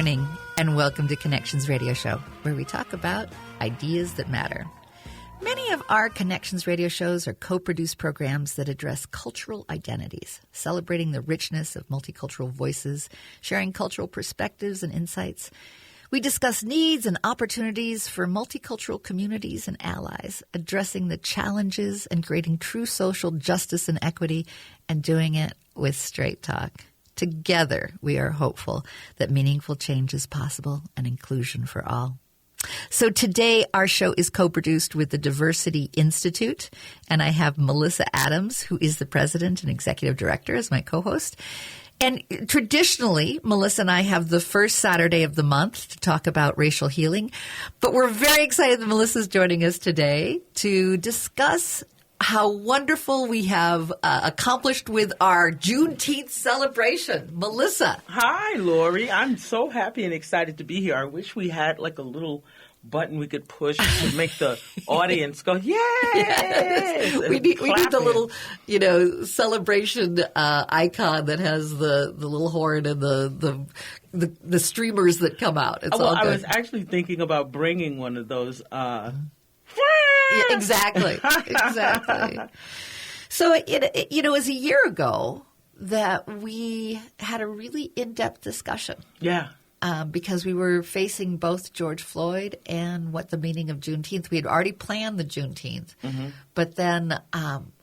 morning, and welcome to Connections Radio Show, where we talk about ideas that matter. Many of our Connections Radio shows are co-produced programs that address cultural identities, celebrating the richness of multicultural voices, sharing cultural perspectives and insights. We discuss needs and opportunities for multicultural communities and allies, addressing the challenges and creating true social justice and equity, and doing it with straight talk. Together, we are hopeful that meaningful change is possible and inclusion for all. So today, our show is co-produced with the Diversity Institute, and I have Malissa Adams, who is the president and executive director, as my co-host. And traditionally, Melissa and I have the first Saturday of the month to talk about racial healing. But we're very excited that Melissa's joining us today to discuss how wonderful we have accomplished with our Juneteenth celebration. Melissa. Hi, Laurie. I'm so happy and excited to be here. I wish we had like a little button we could push to make the audience go, yay! Yes. We need the little, celebration icon that has the little horn and the streamers that come out. It's all good. I was actually thinking about bringing one of those. Yeah, exactly. So, it was a year ago that we had a really in-depth discussion. Yeah. Because we were facing both George Floyd and what the meaning of Juneteenth. We had already planned the Juneteenth, but then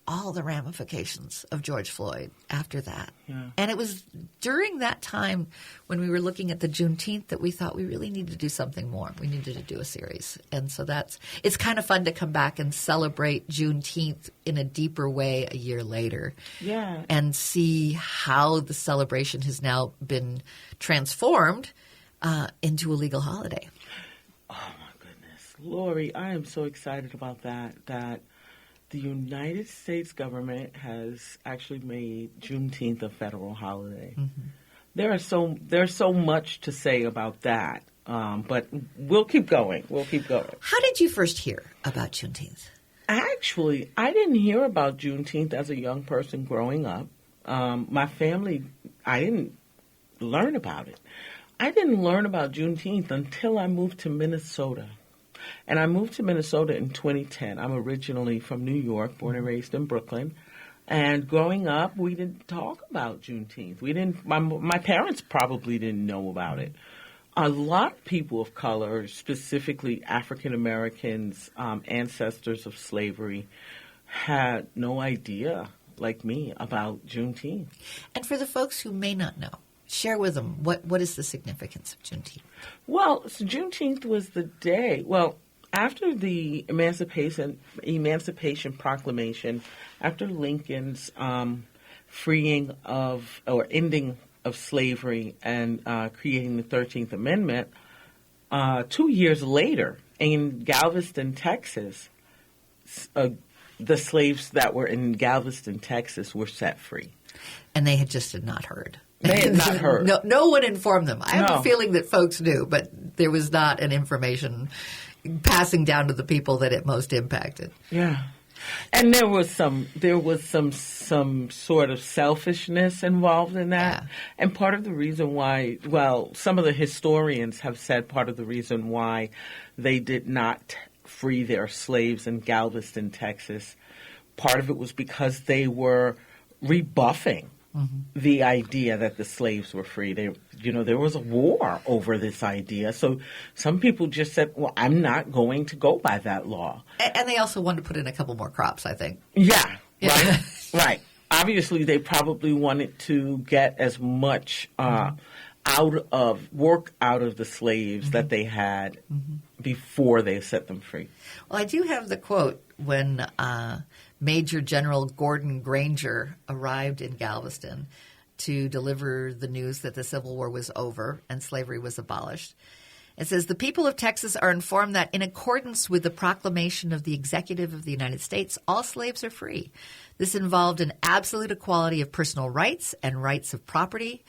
all the ramifications of George Floyd after that. Yeah. And it was during that time when we were looking at the Juneteenth that we thought we really needed to do something more. We needed to do a series. And so it's kind of fun to come back and celebrate Juneteenth in a deeper way a year later. Yeah. And see how the celebration has now been transformed into a legal holiday. Oh, my goodness. Laurie, I am so excited about that the United States government has actually made Juneteenth a federal holiday. Mm-hmm. There's so much to say about that, but we'll keep going. How did you first hear about Juneteenth? Actually, I didn't hear about Juneteenth as a young person growing up. My family, I didn't learn about it. I didn't learn about Juneteenth until I moved to Minnesota. And I moved to Minnesota in 2010. I'm originally from New York, born and raised in Brooklyn. And growing up, we didn't talk about Juneteenth. My parents probably didn't know about it. A lot of people of color, specifically African Americans, ancestors of slavery, had no idea, like me, about Juneteenth. And for the folks who may not know, share with them, what is the significance of Juneteenth? Well, so Juneteenth was the day, after the Emancipation Proclamation, after Lincoln's freeing of or ending of slavery and creating the 13th Amendment, 2 years later in Galveston, Texas, the slaves that were in Galveston, Texas were set free. And they had not heard. They had not heard. No one informed them. I have a feeling that folks knew, but there was not an information passing down to the people that it most impacted. Yeah. And there was some sort of selfishness involved in that. Yeah. And part of the reason why, some of the historians have said part of the reason why they did not free their slaves in Galveston, Texas, part of it was because they were rebuffing the idea that the slaves were free. There was a war over this idea. So some people just said, well, I'm not going to go by that law. And they also wanted to put in a couple more crops, I think. Yeah. Right. Right. Obviously, they probably wanted to get as much out of the slaves that they had before they set them free. Well, I do have the quote when Major General Gordon Granger arrived in Galveston to deliver the news that the Civil War was over and slavery was abolished. It says, "The people of Texas are informed that in accordance with the proclamation of the Executive of the United States, all slaves are free. This involved an absolute equality of personal rights and rights of property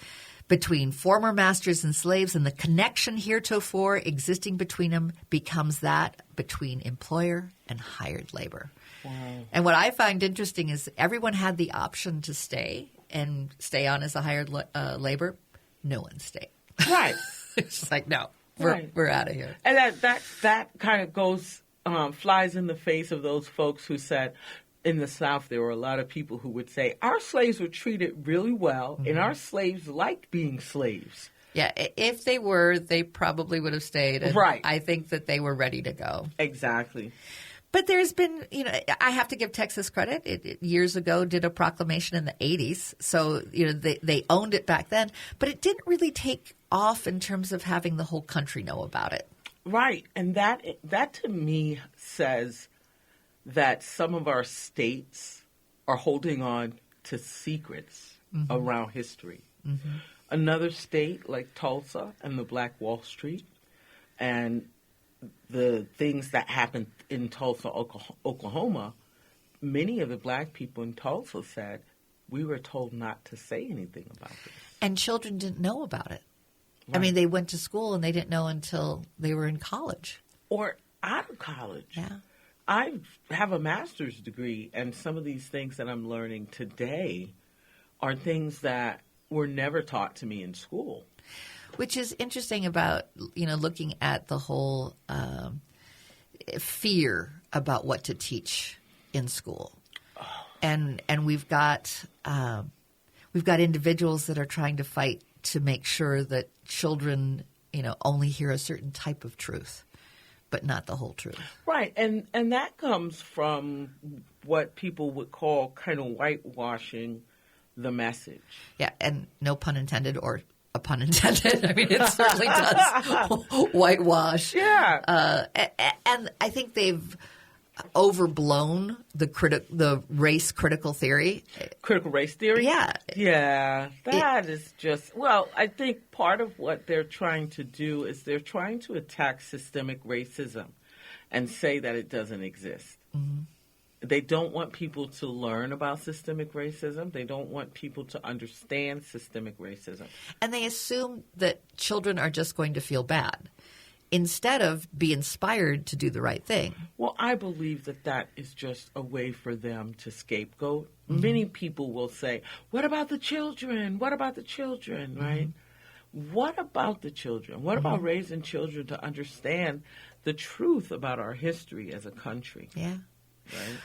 between former masters and slaves, and the connection heretofore existing between them becomes that between employer and hired labor." Wow. And what I find interesting is everyone had the option to stay on as a hired labor. No one stayed. Right. It's just like, no, Right. we're out of here. And that kind of goes, flies in the face of those folks who said, in the South, there were a lot of people who would say, our slaves were treated really well, and our slaves liked being slaves. Yeah, if they were, they probably would have stayed. And Right. I think that they were ready to go. Exactly. But there's been, I have to give Texas credit. It years ago did a proclamation in the 80s. So, they owned it back then. But it didn't really take off in terms of having the whole country know about it. Right. And that to me says that some of our states are holding on to secrets around history. Mm-hmm. Another state like Tulsa and the Black Wall Street and the things that happened in Tulsa, Oklahoma, many of the black people in Tulsa said, we were told not to say anything about this. And children didn't know about it. Right. I mean, they went to school and they didn't know until they were in college. Or out of college. Yeah. I have a master's degree, and some of these things that I'm learning today are things that were never taught to me in school. Which is interesting about, looking at the whole fear about what to teach in school. And we've got individuals that are trying to fight to make sure that children, only hear a certain type of truth, but not the whole truth. Right. And that comes from what people would call kind of whitewashing the message. Yeah, and no pun intended or a pun intended. I mean, it certainly does whitewash. Yeah. And I think they've overblown the race critical theory. Critical race theory? Yeah. Yeah. That is just, well, I think part of what they're trying to do is they're trying to attack systemic racism and say that it doesn't exist. Mm-hmm. They don't want people to learn about systemic racism. They don't want people to understand systemic racism. And they assume that children are just going to feel bad instead of be inspired to do the right thing. Well, I believe that is just a way for them to scapegoat. Mm-hmm. Many people will say, what about the children? What about the children, right? Mm-hmm. What about the children? What about raising children to understand the truth about our history as a country? Yeah. Right.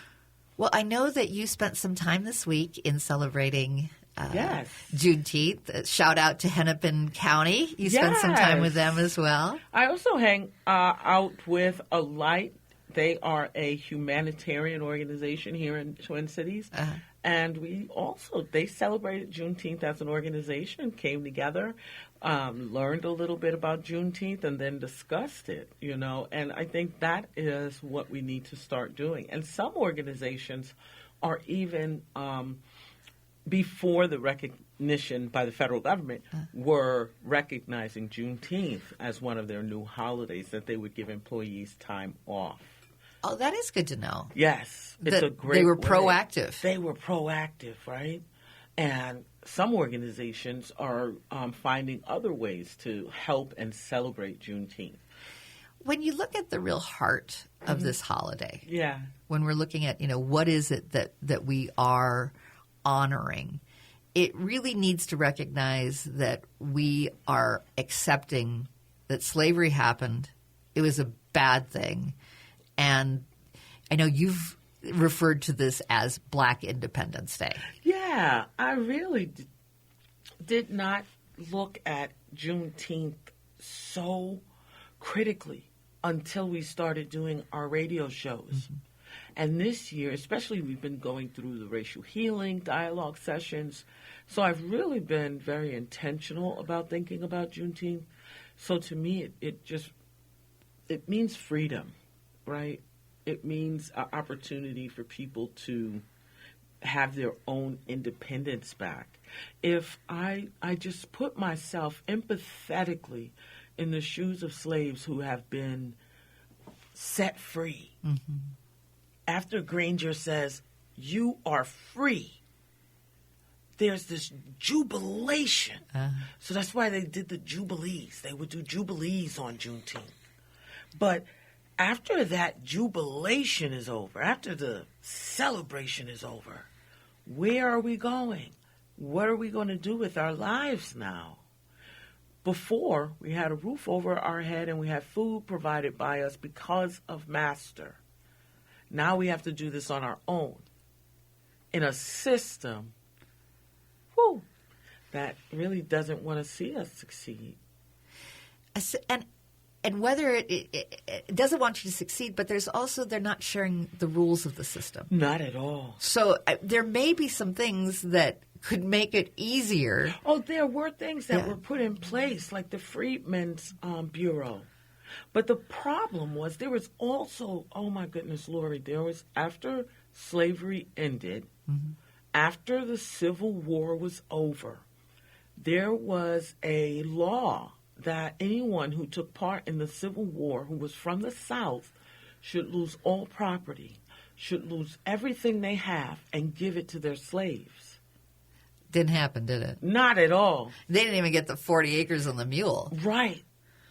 Well, I know that you spent some time this week in celebrating yes. Juneteenth. Shout out to Hennepin County. You spent some time with them as well. I also hang out with Alight. They are a humanitarian organization here in Twin Cities. And they celebrated Juneteenth as an organization, came together, learned a little bit about Juneteenth, and then discussed it, And I think that is what we need to start doing. And some organizations are even, before the recognition by the federal government, were recognizing Juneteenth as one of their new holidays that they would give employees time off. Oh, that is good to know. Yes. It's a great They were way. proactive. They were proactive, right? And some organizations are finding other ways to help and celebrate Juneteenth. When you look at the real heart of this holiday, yeah, when we're looking at, what is it that we are honoring, it really needs to recognize that we are accepting that slavery happened. It was a bad thing. And I know you've referred to this as Black Independence Day. Yeah, I really did not look at Juneteenth so critically until we started doing our radio shows. Mm-hmm. And this year, especially, we've been going through the racial healing dialogue sessions. So I've really been very intentional about thinking about Juneteenth. So to me, it means freedom. Right? It means an opportunity for people to have their own independence back. If I just put myself empathetically in the shoes of slaves who have been set free, after Granger says, you are free, there's this jubilation. So that's why they did the jubilees. They would do jubilees on Juneteenth. But after that jubilation is over, after the celebration is over, where are we going? What are we going to do with our lives now? Before, we had a roof over our head and we had food provided by us because of master. Now we have to do this on our own in a system that really doesn't want to see us succeed. And whether it doesn't want you to succeed, but there's also they're not sharing the rules of the system. Not at all. So there may be some things that could make it easier. Oh, there were things that were put in place, like the Freedmen's Bureau. But the problem was there was also, oh my goodness, Laurie, there was, after slavery ended, after the Civil War was over, there was a law that anyone who took part in the Civil War who was from the South should lose all property, should lose everything they have and give it to their slaves. Didn't happen, did it? Not at all. They didn't even get the 40 acres on the mule. Right.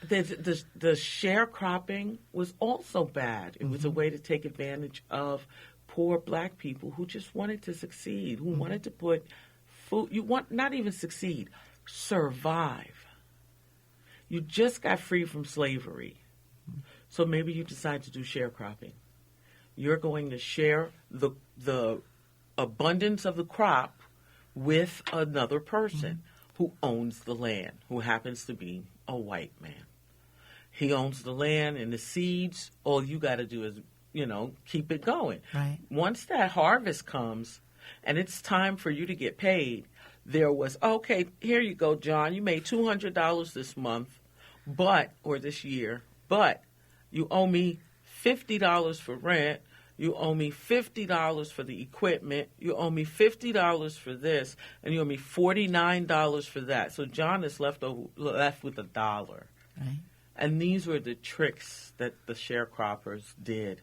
The sharecropping was also bad. It was a way to take advantage of poor black people who just wanted to succeed, who wanted to put food, not even succeed, survive. You just got free from slavery. So maybe you decide to do sharecropping. You're going to share the abundance of the crop with another person who owns the land, who happens to be a white man. He owns the land and the seeds. All you got to do is, keep it going. Right. Once that harvest comes and it's time for you to get paid, there was, okay, here you go, John. You made $200 this month, or this year, but you owe me $50 for rent. You owe me $50 for the equipment. You owe me $50 for this, and you owe me $49 for that. So John is left with $1. Right. And these were the tricks that the sharecroppers did.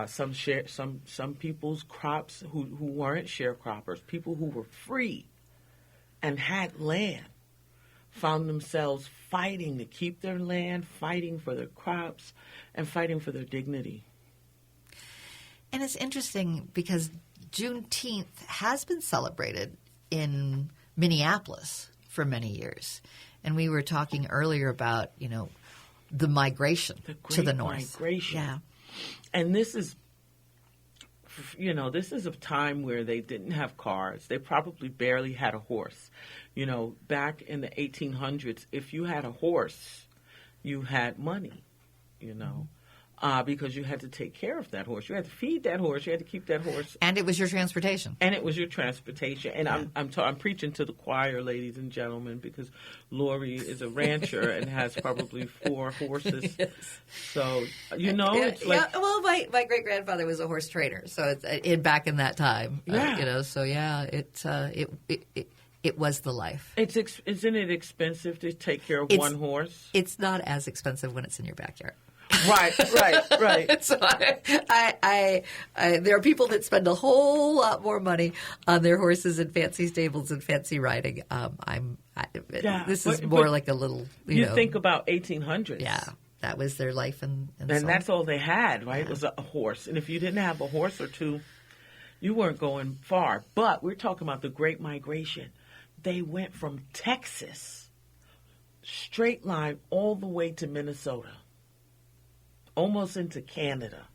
Some people's crops who weren't sharecroppers, people who were free and had land, found themselves fighting to keep their land, fighting for their crops, and fighting for their dignity. And it's interesting because Juneteenth has been celebrated in Minneapolis for many years. And we were talking earlier about, the migration to the north. Migration. Yeah. And this is, this is a time where they didn't have cars. They probably barely had a horse. Back in the 1800s, if you had a horse, you had money, because you had to take care of that horse. You had to feed that horse. You had to keep that horse. And it was your transportation. And yeah. I'm preaching to the choir, ladies and gentlemen, because Laurie is a rancher and has probably 4 horses. Yes. So, it's like... Yeah, well, my great-grandfather was a horse trader, so it's back in that time. Yeah. So, yeah, it was the life. Isn't it expensive to take care of one horse? It's not as expensive when it's in your backyard. Right. So there are people that spend a whole lot more money on their horses and fancy stables and fancy riding. This is more like a little, You think about 1800s. Yeah, that was their life, and that's all they had, right? Yeah. Was a horse, and if you didn't have a horse or two, you weren't going far. But we're talking about the Great Migration. They went from Texas, straight line all the way to Minnesota. Almost into Canada.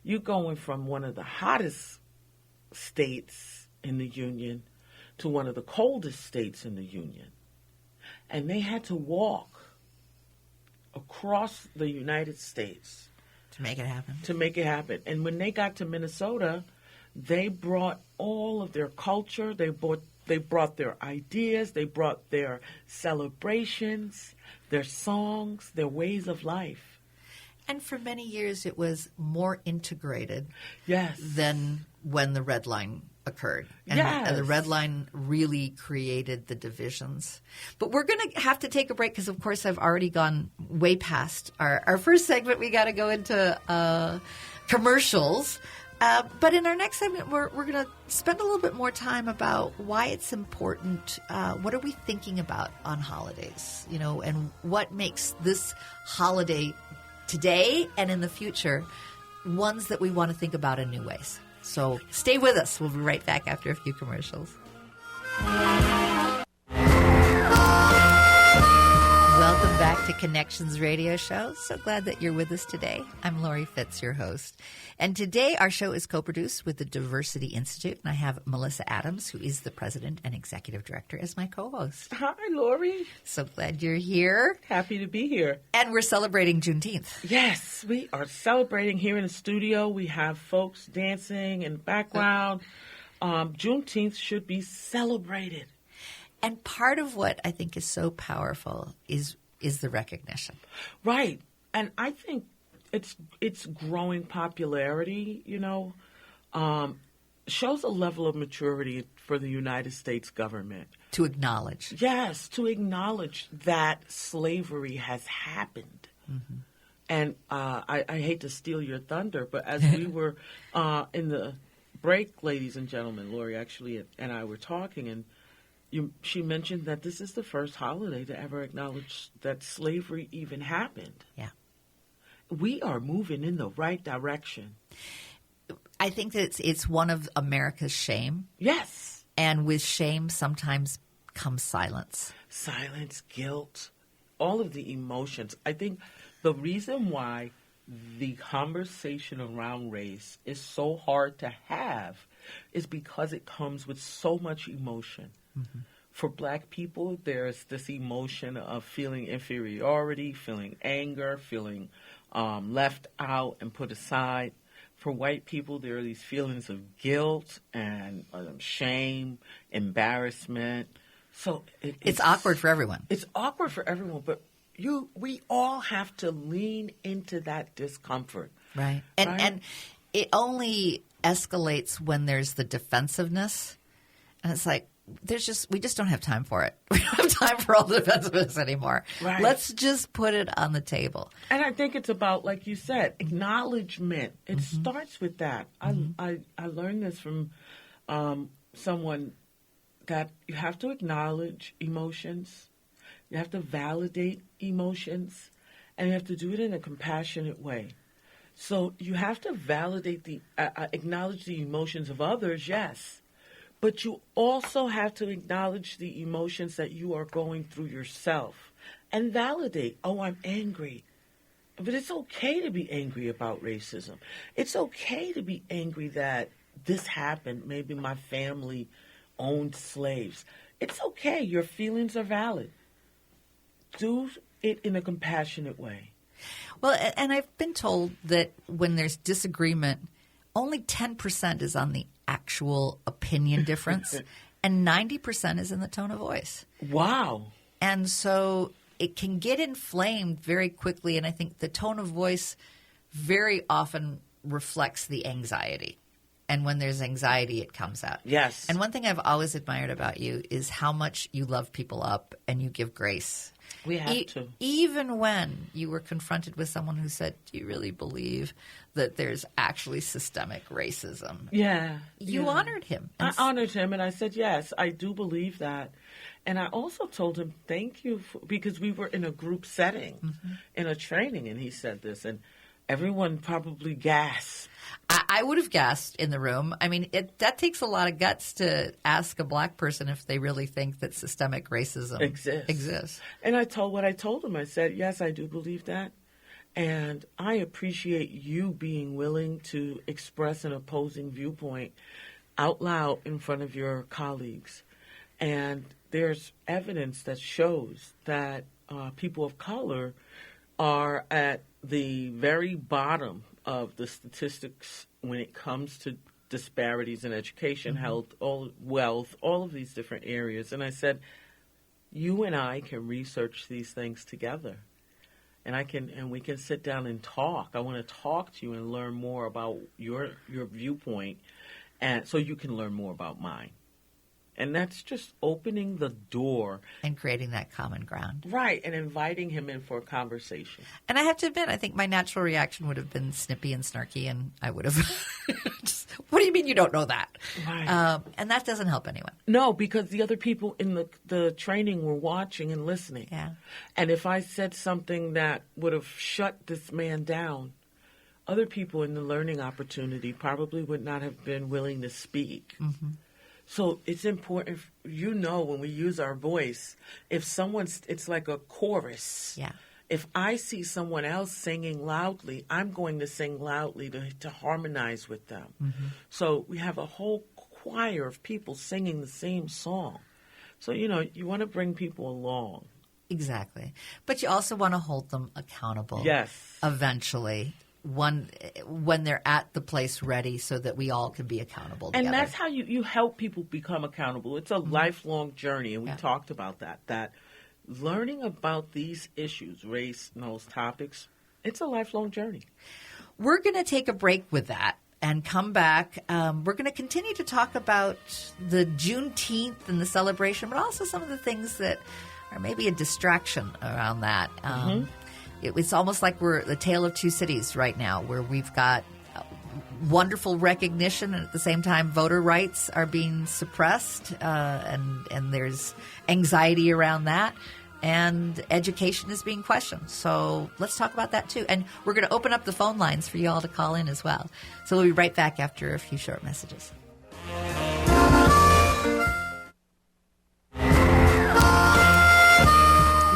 You're going from one of the hottest states in the Union to one of the coldest states in the Union. And they had to walk across the United States. To make it happen. And when they got to Minnesota, they brought all of their culture. They brought their ideas. They brought their celebrations, their songs, their ways of life. And for many years, it was more integrated yes. than when the Red Line occurred. And yes. The Red Line really created the divisions. But we're going to have to take a break because, of course, I've already gone way past our first segment. We got to go into commercials. But in our next segment, we're going to spend a little bit more time about why it's important. What are we thinking about on holidays? And what makes this holiday today and in the future, ones that we want to think about in new ways. So stay with us. We'll be right back after a few commercials. Connections radio show. So glad that you're with us today. I'm Laurie Fitz, your host. And today our show is co-produced with the Diversity Institute, and I have Malissa Adams, who is the president and executive director, as my co-host. Hi, Laurie. So glad you're here. Happy to be here. And we're celebrating Juneteenth. Yes, we are celebrating here in the studio. We have folks dancing in the background. Juneteenth should be celebrated. And part of what I think is so powerful is the recognition. Right. And I think it's growing popularity, shows a level of maturity for the United States government. To acknowledge. Yes, to acknowledge that slavery has happened. Mm-hmm. And I hate to steal your thunder, but as we were in the break, ladies and gentlemen, Laurie actually and I were talking, and she mentioned that this is the first holiday to ever acknowledge that slavery even happened. Yeah. We are moving in the right direction. I think that it's one of America's shame. Yes. And with shame sometimes comes silence. Silence, guilt, all of the emotions. I think the reason why the conversation around race is so hard to have is because it comes with so much emotion. Mm-hmm. For Black people, there's this emotion of feeling inferiority, feeling anger, feeling left out and put aside. For white people, there are these feelings of guilt and shame, embarrassment. So it's awkward for everyone. It's awkward for everyone, but we all have to lean into that discomfort. Right. And it only escalates when there's the defensiveness. And it's like, we just don't have time for it. We don't have time for all the defensiveness anymore. Right. Let's just put it on the table. And I think it's about, like you said, acknowledgement. It starts with that. I learned this from someone that you have to acknowledge emotions. You have to validate emotions. And you have to do it in a compassionate way. So you have to validate acknowledge the emotions of others, yes. But you also have to acknowledge the emotions that you are going through yourself and validate, I'm angry. But it's okay to be angry about racism. It's okay to be angry that this happened. Maybe my family owned slaves. It's okay. Your feelings are valid. Do it in a compassionate way. Well, and I've been told that when there's disagreement, only 10% is on the actual opinion difference, and 90% is in the tone of voice. Wow. And so it can get inflamed very quickly, and I think the tone of voice very often reflects the anxiety. And when there's anxiety, it comes out. Yes. And one thing I've always admired about you is how much you love people up and you give grace. We have to. Even when you were confronted with someone who said, do you really believe that there's actually systemic racism? Yeah. You honored him. I honored him, and I said, yes, I do believe that. And I also told him, thank you, because we were in a group setting, in a training, and he said this, and everyone probably gasped. I would have gasped in the room. I mean, that takes a lot of guts to ask a Black person if they really think that systemic racism exists. And I told him. I said, yes, I do believe that. And I appreciate you being willing to express an opposing viewpoint out loud in front of your colleagues. And there's evidence that shows that people of color are at the very bottom of the statistics when it comes to disparities in education, health, wealth, all of these different areas. And I said, you and I can research these things together. And we can sit down and talk. I want to talk to you and learn more about your viewpoint, and so you can learn more about mine. And that's just opening the door. And creating that common ground. Right, and inviting him in for a conversation. And I have to admit, I think my natural reaction would have been snippy and snarky, and I would have just, what do you mean you don't know that? Right. And that doesn't help anyone. No, because the other people in the training were watching and listening. Yeah. And if I said something that would have shut this man down, other people in the learning opportunity probably would not have been willing to speak. Mm-hmm. So it's important, when we use our voice, if it's like a chorus. Yeah. if I see someone else singing loudly, I'm going to sing loudly to harmonize with them. Mm-hmm. So we have a whole choir of people singing the same song. So, you want to bring people along. Exactly. But you also want to hold them accountable. Yes. Eventually, when they're at the place ready so that we all can be accountable together. And that's how you help people become accountable. It's a lifelong journey, and we talked about that learning about these issues, race, and those topics, it's a lifelong journey. We're going to take a break with that and come back. We're going to continue to talk about the Juneteenth and the celebration, but also some of the things that are maybe a distraction around that. It's almost like we're the tale of two cities right now, where we've got wonderful recognition, and at the same time voter rights are being suppressed, and there's anxiety around that, and education is being questioned. So let's talk about that too. And we're going to open up the phone lines for you all to call in as well. So we'll be right back after a few short messages.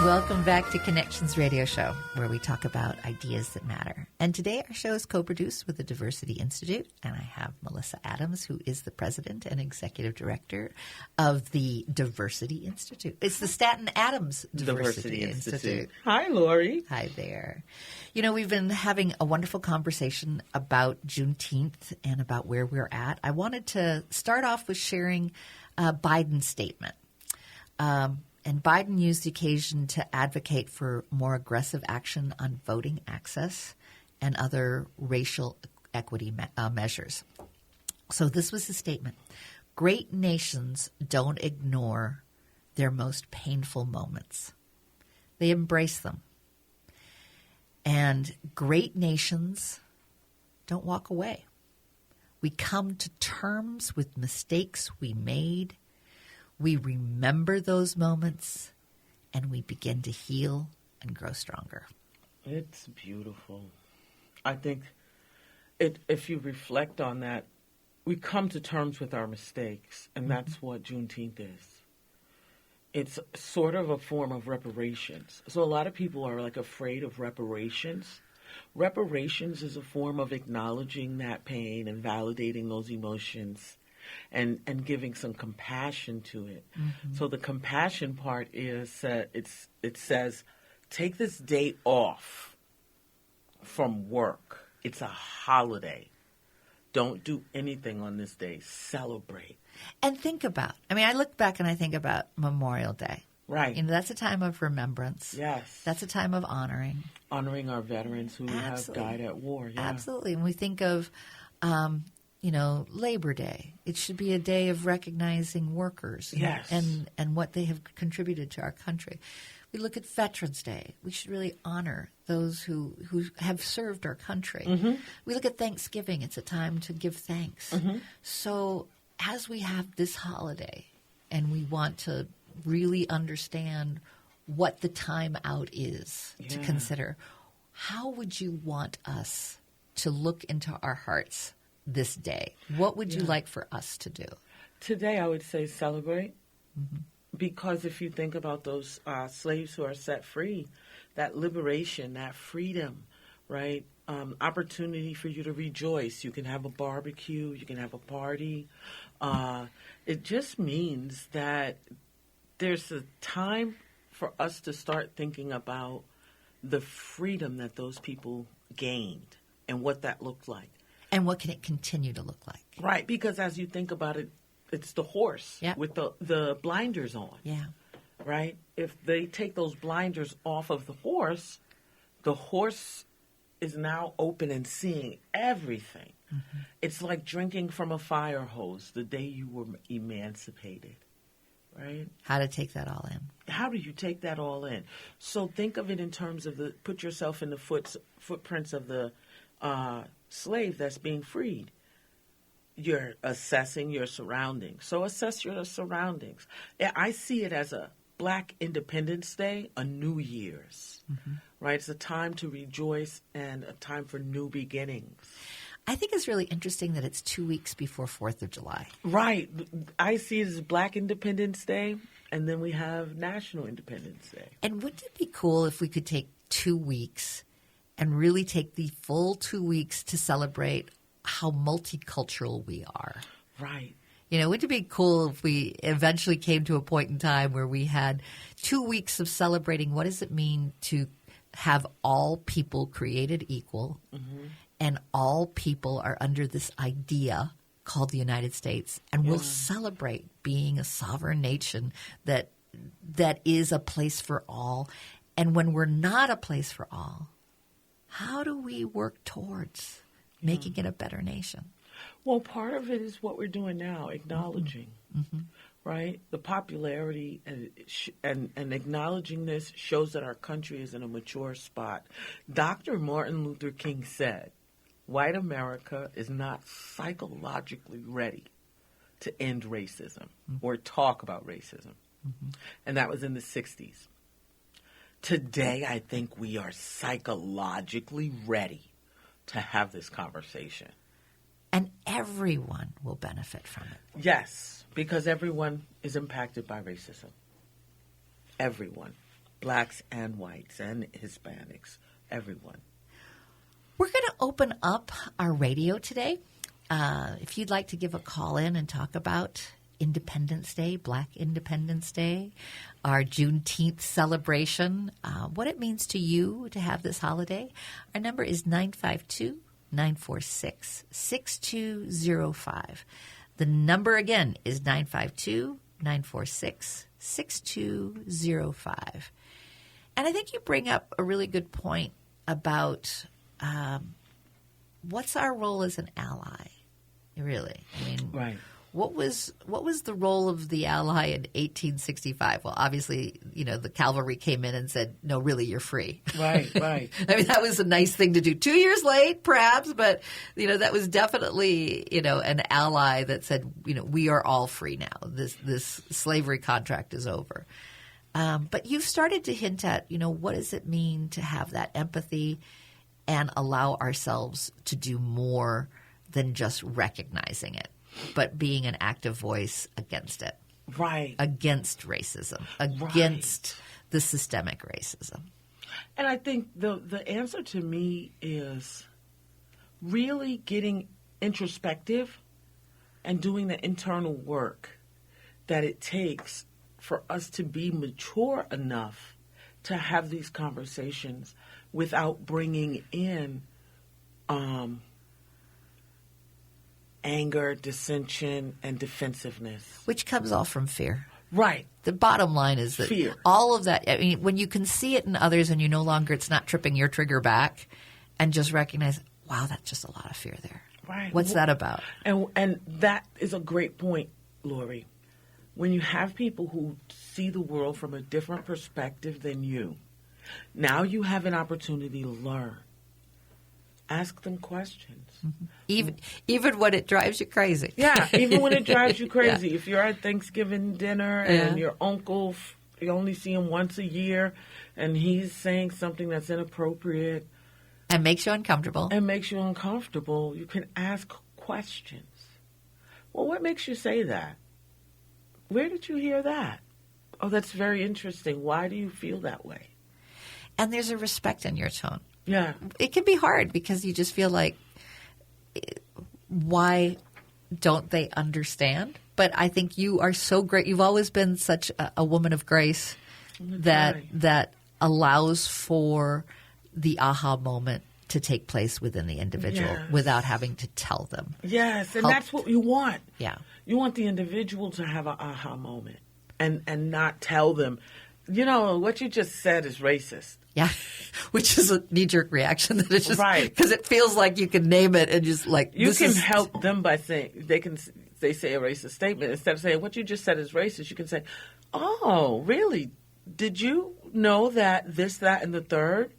Welcome back to Connections Radio Show, where we talk about ideas that matter. And today our show is co-produced with the Diversity Institute, and I have Malissa Adams, who is the president and executive director of the Diversity Institute. It's the Stanton-Adams Diversity Institute. Hi, Laurie. Hi there. We've been having a wonderful conversation about Juneteenth and about where we're at. I wanted to start off with sharing Biden's statement. And Biden used the occasion to advocate for more aggressive action on voting access and other racial equity measures. So this was his statement. Great nations don't ignore their most painful moments. They embrace them. And great nations don't walk away. We come to terms with mistakes we made. We remember those moments, and we begin to heal and grow stronger. It's beautiful. I think if you reflect on that, we come to terms with our mistakes, and that's what Juneteenth is. It's sort of a form of reparations. So a lot of people are afraid of reparations. Reparations is a form of acknowledging that pain and validating those emotions. And giving some compassion to it. Mm-hmm. So the compassion part is it says, take this day off from work. It's a holiday. Don't do anything on this day. Celebrate. And think about, I look back and I think about Memorial Day. Right. That's a time of remembrance. Yes. That's a time of honoring. Honoring our veterans who have died at war. Yeah. Absolutely. And we think of Labor Day. It should be a day of recognizing workers and what they have contributed to our country. We look at Veterans Day. We should really honor those who have served our country. Mm-hmm. We look at Thanksgiving. It's a time to give thanks. Mm-hmm. So as we have this holiday and we want to really understand what the time out is to consider, how would you want us to look into our hearts this day? What would you like for us to do? Today, I would say celebrate. Mm-hmm. Because if you think about those slaves who are set free, that liberation, that freedom, right? Opportunity for you to rejoice. You can have a barbecue. You can have a party. It just means that there's a time for us to start thinking about the freedom that those people gained and what that looked like. And what can it continue to look like? Right, because as you think about it, it's the horse with the blinders on. Yeah. Right? If they take those blinders off of the horse is now open and seeing everything. Mm-hmm. It's like drinking from a fire hose the day you were emancipated. Right? How to take that all in. How do you take that all in? So think of it in terms of put yourself in the footprints of the slave that's being freed. You're assessing your surroundings. So assess your surroundings. I see it as a Black Independence Day, a New Year's, right? It's a time to rejoice and a time for new beginnings. I think it's really interesting that it's 2 weeks before 4th of July. Right. I see it as Black Independence Day, and then we have National Independence Day. And wouldn't it be cool if we could take 2 weeks and really take the full 2 weeks to celebrate how multicultural we are. Right. You know, wouldn't it be cool if we eventually came to a point in time where we had 2 weeks of celebrating what does it mean to have all people created equal, and all people are under this idea called the United States, and we'll celebrate being a sovereign nation that is a place for all. And when we're not a place for all, how do we work towards making it a better nation? Well, part of it is what we're doing now, acknowledging, right? The popularity and acknowledging this shows that our country is in a mature spot. Dr. Martin Luther King said, white America is not psychologically ready to end racism or talk about racism. And that was in the 60s. Today, I think we are psychologically ready to have this conversation. And everyone will benefit from it. Yes, because everyone is impacted by racism. Everyone. Blacks and whites and Hispanics. Everyone. We're going to open up our radio today. If you'd like to give a call in and talk about Independence Day, Black Independence Day, our Juneteenth celebration, what it means to you to have this holiday, our number is 952-946-6205. The number again is 952-946-6205. And I think you bring up a really good point about what's our role as an ally, really? I mean, right. What was the role of the ally in 1865? Well, obviously, the cavalry came in and said, no, really, you're free. Right, right. I mean, that was a nice thing to do. 2 years late, perhaps, but, that was definitely, an ally that said, we are all free now. This slavery contract is over. But you've started to hint at, what does it mean to have that empathy and allow ourselves to do more than just recognizing it, but being an active voice against it. Right. Against racism, against the systemic racism. And I think the answer to me is really getting introspective and doing the internal work that it takes for us to be mature enough to have these conversations without bringing in anger, dissension, and defensiveness. Which comes all from fear. Right. The bottom line is that fear. All of that, I mean, when you can see it in others and it's not tripping your trigger back and just recognize, wow, that's just a lot of fear there. Right. What's that about? And that is a great point, Laurie. When you have people who see the world from a different perspective than you, now you have an opportunity to learn. Ask them questions. Even when it drives you crazy. Yeah, even when it drives you crazy. Yeah. If you're at Thanksgiving dinner and your uncle, you only see him once a year, and he's saying something that's inappropriate. And makes you uncomfortable. You can ask questions. Well, what makes you say that? Where did you hear that? Oh, that's very interesting. Why do you feel that way? And there's a respect in your tone. Yeah. It can be hard because you just feel like, why don't they understand? But I think you are so great. You've always been such a woman of grace that allows for the aha moment to take place within the individual without having to tell them. Yes, and that's what you want. Yeah. You want the individual to have an aha moment and not tell them, what you just said is racist. Yeah, which is a knee-jerk reaction that it's just right because it feels like you can name it and just like you can help them by saying they say a racist statement instead of saying what you just said is racist. You can say, "Oh, really? Did you know that this, that, and the third?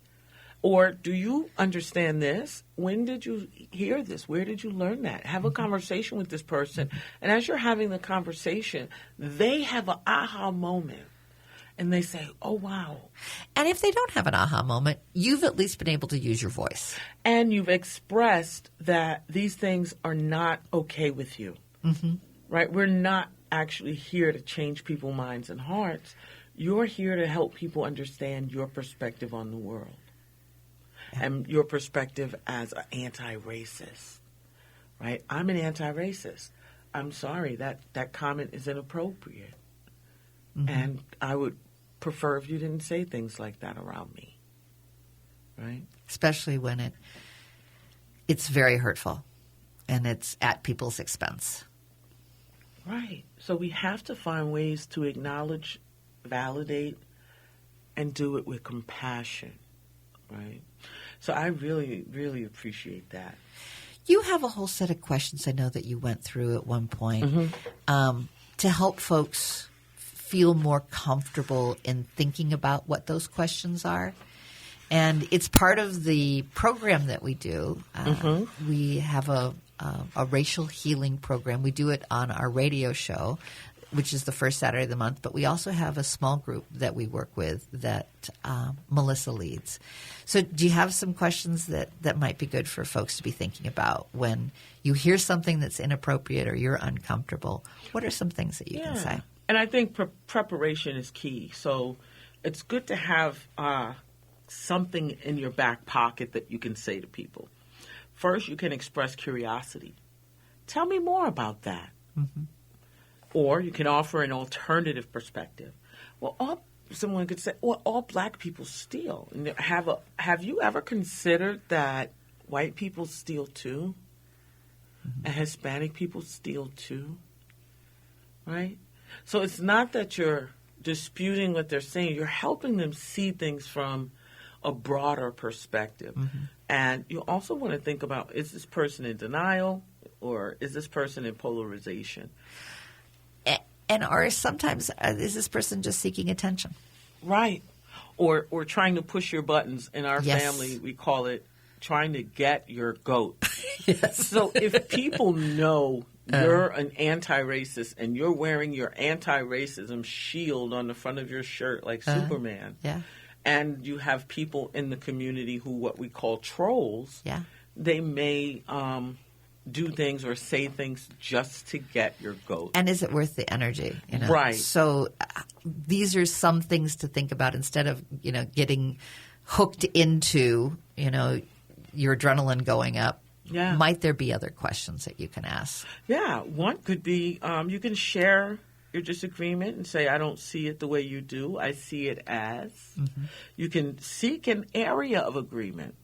Or do you understand this? When did you hear this? Where did you learn that? Have a conversation with this person, and as you're having the conversation, they have an aha moment." And they say, oh, wow. And if they don't have an aha moment, you've at least been able to use your voice. And you've expressed that these things are not okay with you. Right? We're not actually here to change people's minds and hearts. You're here to help people understand your perspective on the world and your perspective as an anti-racist, right? I'm an anti-racist. I'm sorry, that comment is inappropriate. And I would prefer if you didn't say things like that around me, right? Especially when it's very hurtful and it's at people's expense. Right. So we have to find ways to acknowledge, validate, and do it with compassion, right? So I really, really appreciate that. You have a whole set of questions I know that you went through at one point to help folks feel more comfortable in thinking about what those questions are. And it's part of the program that we do. We have a racial healing program. We do it on our radio show, which is the first Saturday of the month. But we also have a small group that we work with that Melissa leads. So do you have some questions that might be good for folks to be thinking about when you hear something that's inappropriate or you're uncomfortable? What are some things that you can say? And I think preparation is key. So it's good to have something in your back pocket that you can say to people. First, you can express curiosity. Tell me more about that. Or you can offer an alternative perspective. Well, someone could say, well, all black people steal. And have you ever considered that white people steal too? And Hispanic people steal too? Right? So it's not that you're disputing what they're saying. You're helping them see things from a broader perspective. And you also want to think about, is this person in denial or is this person in polarization? Or sometimes, is this person just seeking attention? Right. Or trying to push your buttons. In our family, we call it trying to get your goat. So if people know you're an anti-racist and you're wearing your anti-racism shield on the front of your shirt like Superman, and you have people in the community who what we call trolls, they may do things or say things just to get your goat. And is it worth the energy? Right. So these are some things to think about instead of, getting hooked into, your adrenaline going up. Might there be other questions that you can ask? Yeah. One could be you can share your disagreement and say, I don't see it the way you do. I see it as. You can seek an area of agreement.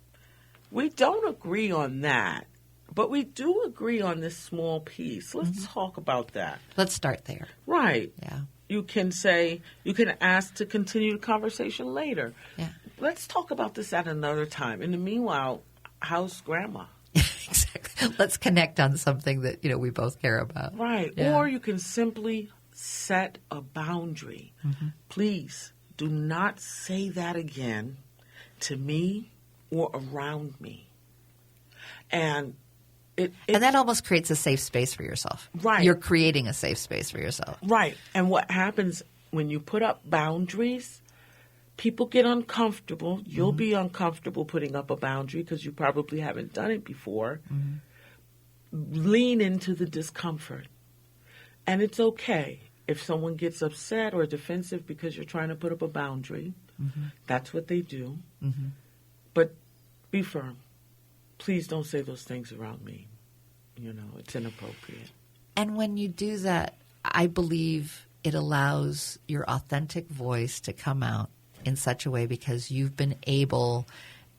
We don't agree on that, but we do agree on this small piece. Let's talk about that. Let's start there. Right. Yeah. You can ask to continue the conversation later. Yeah. Let's talk about this at another time. In the meanwhile, how's grandma? Exactly. Let's connect on something that, we both care about. Right. Yeah. Or you can simply set a boundary. Please do not say that again to me or around me. And and that almost creates a safe space for yourself. Right. You're creating a safe space for yourself. Right. And what happens when you put up boundaries, people get uncomfortable. You'll be uncomfortable putting up a boundary because you probably haven't done it before. Lean into the discomfort. And it's okay if someone gets upset or defensive because you're trying to put up a boundary. That's what they do. But be firm. Please don't say those things around me. It's inappropriate. And when you do that, I believe it allows your authentic voice to come out in such a way because you've been able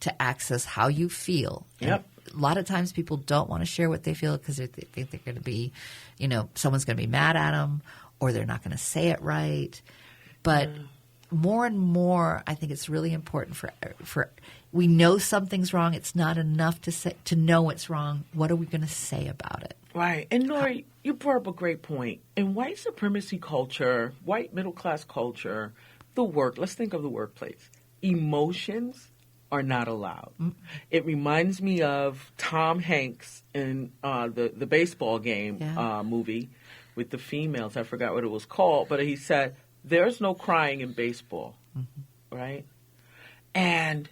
to access how you feel. Yep. A lot of times people don't want to share what they feel because they think they're going to be, someone's going to be mad at them or they're not going to say it right. But more and more, I think it's really important for we know something's wrong. It's not enough to know it's wrong. What are we going to say about it? Right. And Laurie, you brought up a great point. In white supremacy culture, white middle-class culture, let's think of the workplace. Emotions are not allowed. It reminds me of Tom Hanks in the baseball game movie with the females. I forgot what it was called, but he said, there's no crying in baseball, right? And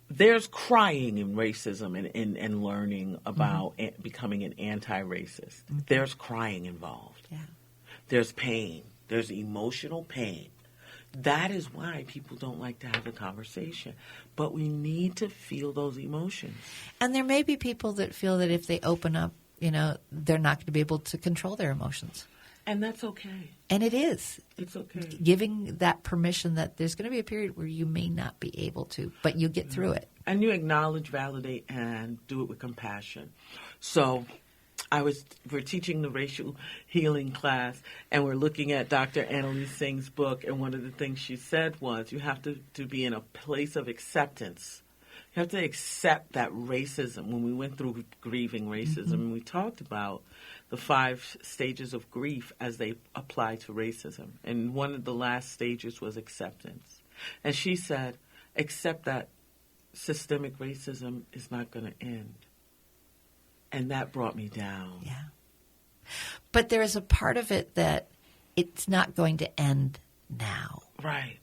there's crying in racism and learning about becoming an anti-racist. There's crying involved. Yeah. There's pain. There's emotional pain. That is why people don't like to have a conversation. But we need to feel those emotions. And there may be people that feel that if they open up, they're not going to be able to control their emotions. And that's okay. And it is. It's okay. Giving that permission that there's going to be a period where you may not be able to, but you get through it. And you acknowledge, validate, and do it with compassion. So we're teaching the racial healing class, and we're looking at Dr. Annalise Singh's book, and one of the things she said was you have to be in a place of acceptance. You have to accept that racism. When we went through grieving racism, we talked about the 5 stages of grief as they apply to racism. And one of the last stages was acceptance. And she said, accept that systemic racism is not going to end. And that brought me down. Yeah. But there is a part of it that it's not going to end now. Right.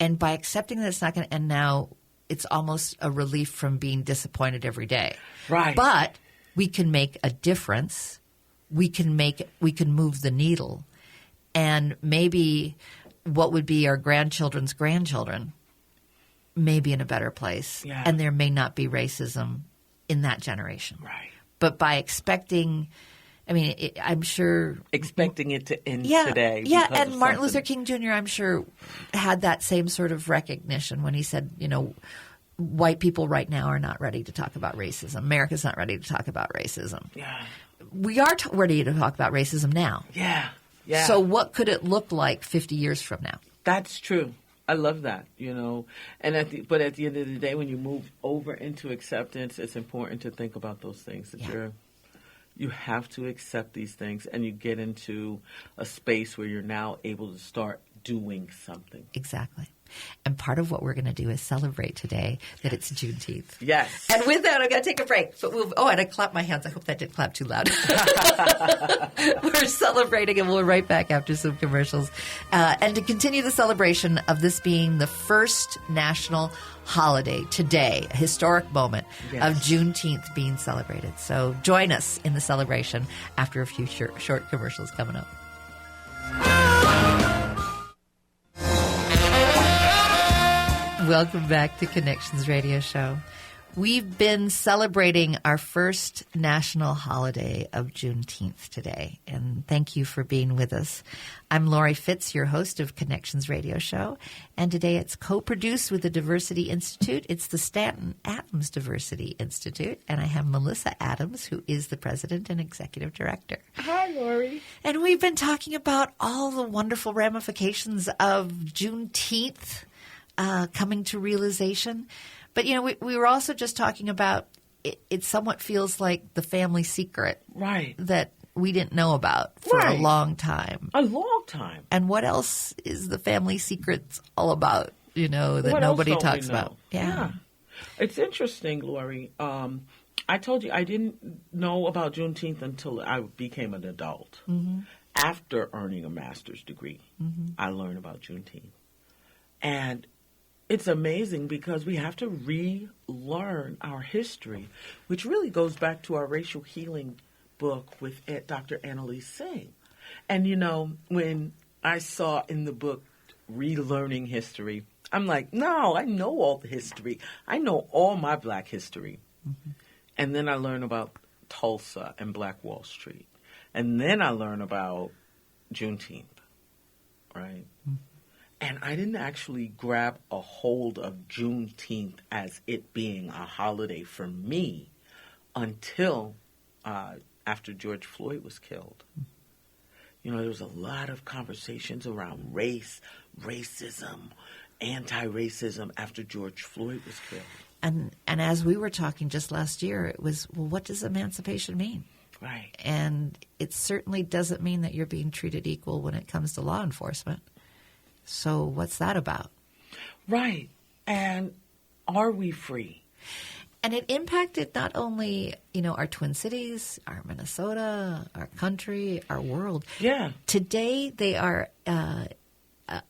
And by accepting that it's not going to end now, it's almost a relief from being disappointed every day. Right. But we can make a difference. We can move the needle. And maybe what would be our grandchildren's grandchildren may be in a better place. Yeah. And there may not be racism in that generation. Right. But by expecting, I'm sure. Expecting it to end Yeah, today. yeah. And Martin Luther King Jr., I'm sure, had that same sort of recognition when he said, white people right now are not ready to talk about racism. America's not ready to talk about racism. Yeah. We are ready to talk about racism now. Yeah. Yeah. So what could it look like 50 years from now? That's true. I love that, And but at the end of the day, when you move over into acceptance, it's important to think about those things that you have to accept these things, and you get into a space where you're now able to start doing something. Exactly. And part of what we're going to do is celebrate today that it's Juneteenth. Yes. And with that, I'm going to take a break. But and I clapped my hands. I hope that didn't clap too loud. We're celebrating, and we'll be right back after some commercials. And to continue the celebration of this being the first national holiday today, a historic moment of Juneteenth being celebrated. So join us in the celebration after a few short commercials coming up. Welcome back to Connections Radio Show. We've been celebrating our first national holiday of Juneteenth today, and thank you for being with us. I'm Laurie Fitz, your host of Connections Radio Show, and today it's co-produced with the Diversity Institute. It's the Stanton-Adams Diversity Institute, and I have Malissa Adams, who is the president and executive director. Hi, Laurie. And we've been talking about all the wonderful ramifications of Juneteenth coming to realization. But, we were also just talking about it somewhat feels like the family secret. Right. That we didn't know about for a long time. A long time. And what else is the family secrets all about, that what nobody else don't talks we know? about? Yeah. It's interesting, Laurie. I told you I didn't know about Juneteenth until I became an adult. Mm-hmm. After earning a master's degree, I learned about Juneteenth. And it's amazing because we have to relearn our history, which really goes back to our racial healing book with Dr. Annalise Singh. And, when I saw in the book Relearning History, I'm like, no, I know all the history. I know all my black history. Mm-hmm. And then I learned about Tulsa and Black Wall Street. And then I learned about Juneteenth, right? Mm-hmm. And I didn't actually grab a hold of Juneteenth as it being a holiday for me until after George Floyd was killed. There was a lot of conversations around race, racism, anti-racism after George Floyd was killed. And as we were talking just last year, it was, well, what does emancipation mean? Right. And it certainly doesn't mean that you're being treated equal when it comes to law enforcement. So what's that about? Right. And are we free? And it impacted not only, our Twin Cities, our Minnesota, our country, our world. Yeah. Today they are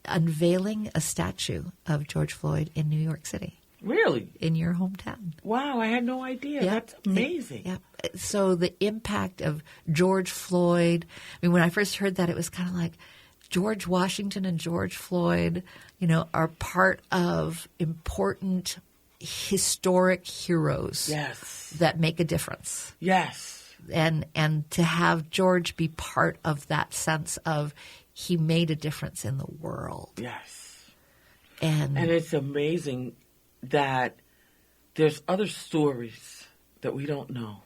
unveiling a statue of George Floyd in New York City. Really? In your hometown. Wow, I had no idea. Yep. That's amazing. Yeah. So the impact of George Floyd, when I first heard that, it was kind of like, George Washington and George Floyd, are part of important historic heroes that make a difference. Yes. And to have George be part of that sense of he made a difference in the world. Yes. And it's amazing that there's other stories that we don't know.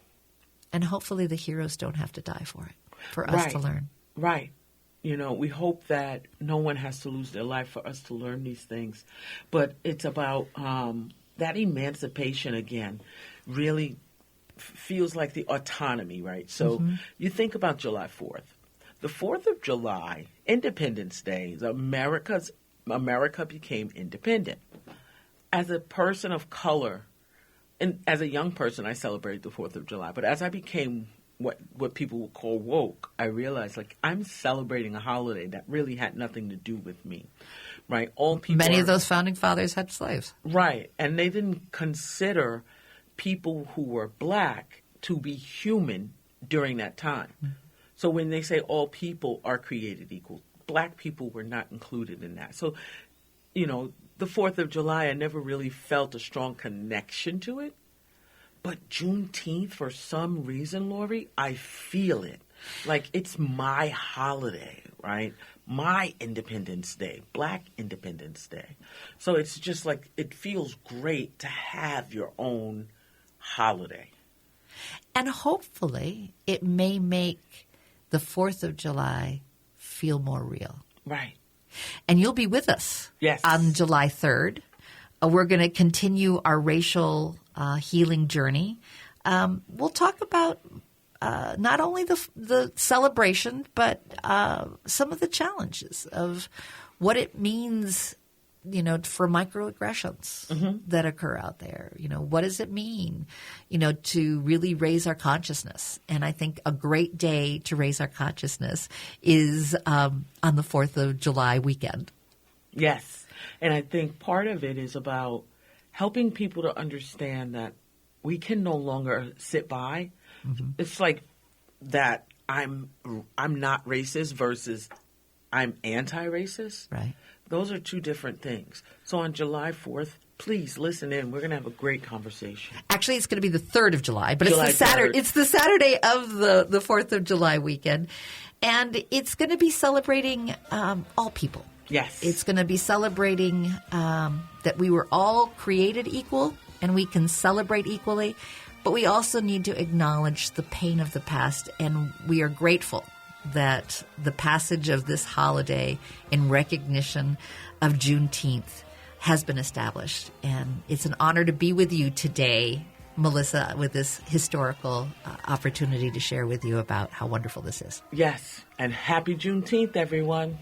And hopefully the heroes don't have to die for it, for us to learn. Right. We hope that no one has to lose their life for us to learn these things. But it's about that emancipation again really feels like the autonomy, right? So you think about July 4th. The 4th of July, Independence Day, America became independent. As a person of color, and as a young person, I celebrated the 4th of July. But as I became what people would call woke, I realized, I'm celebrating a holiday that really had nothing to do with me, right? Many of those founding fathers had slaves. Right. And they didn't consider people who were black to be human during that time. Mm-hmm. So when they say all people are created equal, black people were not included in that. So, the 4th of July, I never really felt a strong connection to it. But Juneteenth, for some reason, Laurie, I feel it. Like it's my holiday, right? My Independence Day, Black Independence Day. So it's just it feels great to have your own holiday. And hopefully it may make the 4th of July feel more real. Right. And you'll be with us yes. on July 3rd. We're going to continue our racial healing journey. We'll talk about not only the celebration, but some of the challenges of what it means, for microaggressions that occur out there. What does it mean, to really raise our consciousness? And I think a great day to raise our consciousness is on the 4th of July weekend. Yes. And I think part of it is about helping people to understand that we can no longer sit by. Mm-hmm. It's like that I'm not racist versus I'm anti-racist. Right. Those are two different things. So on July 4th, please listen in. We're going to have a great conversation. Actually, it's going to be the 3rd of July, but July it's the Saturday. It's the Saturday of the 4th of July weekend, and it's going to be celebrating all people. Yes. It's going to be celebrating that we were all created equal and we can celebrate equally, but we also need to acknowledge the pain of the past, and we are grateful that the passage of this holiday in recognition of Juneteenth has been established. And it's an honor to be with you today, Malissa, with this historical opportunity to share with you about how wonderful this is. Yes, and happy Juneteenth, everyone.